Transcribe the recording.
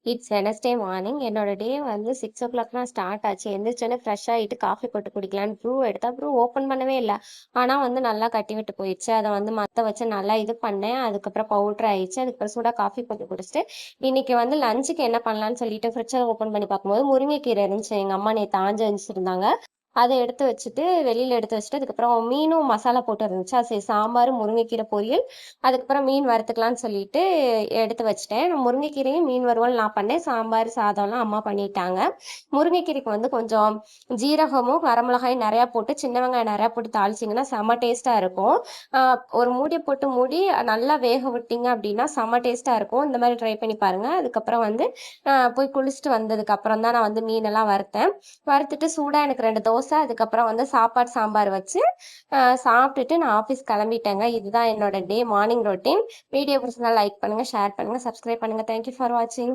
It's Wednesday morning. என்னோட டே வந்து 6:00 start ஆச்சு. எந்திரிச்சோனே ஃப்ரெஷ் ஆயிட்டு காஃபி போட்டு குடிக்கலான்னு ப்ரூ எடுத்தா, ப்ரூ ஓப்பன் பண்ணவே இல்ல. ஆனா வந்து நல்லா கட்டி விட்டு போயிருச்சு. அத வந்து மத்த வச்சு நல்லா இது பண்ணேன். அதுக்கப்புறம் பவுடர் ஆயிடுச்சு. அதுக்கப்புறம் சூடா காஃபி போட்டு குடிச்சுட்டு, இன்னைக்கு வந்து லஞ்சுக்கு என்ன பண்ணலான்னு சொல்லிட்டு ஃப்ரிட்ஜ ஓப்பன் பண்ணி பார்க்கும்போது, முருங்கைக்கீரை இருந்துச்சு. எங்க அம்மா நேத்து ஆஞ்சு வச்சிருந்தாங்க. அத எடுத்து வச்சுட்டு, வெளியில எடுத்து வச்சுட்டு, அதுக்கப்புறம் மீனும் மசாலா போட்டு இருந்துச்சா, சரி சாம்பார், முருங்கைக்கீரை பொரியல், அதுக்கப்புறம் மீன் வறுத்துக்கலான்னு சொல்லிட்டு எடுத்து வச்சுட்டேன். முருங்கைக்கீரையும் மீன் வறுவல் நான் பண்ணேன். சாம்பார், சாதம்லாம் அம்மா பண்ணிட்டாங்க. முருங்கைக்கீரைக்கு வந்து கொஞ்சம் ஜீரகமும், வரமிளகாயும் நெறையா போட்டு, சின்ன வெங்காயம் நெறையா போட்டு தாளிச்சிங்கன்னா செம்ம டேஸ்ட்டா இருக்கும். ஒரு மூடிய போட்டு மூடி நல்லா வேக விட்டீங்க அப்படின்னா செம்ம டேஸ்ட்டா இருக்கும். இந்த மாரி ட்ரை பண்ணி பாருங்க. அதுக்கப்புறம் வந்து போய் குளிச்சுட்டு வந்ததுக்கு அப்புறம் தான் நான் வந்து மீனெல்லாம் வறுத்தேன். வறுத்துட்டு சூடா எனக்கு 2 தோசை, அதுக்கப்புறம் வந்து சாப்பாடு, சாம்பார் வச்சு சாப்பிட்டுட்டு நான் ஆஃபீஸ் கிளம்பிட்டேங்க. இதுதான் என்னோட டே மார்னிங் ரொட்டீன். வீடியோ பிடிச்சிருந்தா லைக் பண்ணுங்க, ஷேர் பண்ணுங்க, சப்ஸ்கிரைப் பண்ணுங்க. தேங்க் யூ ஃபார் வாட்சிங்.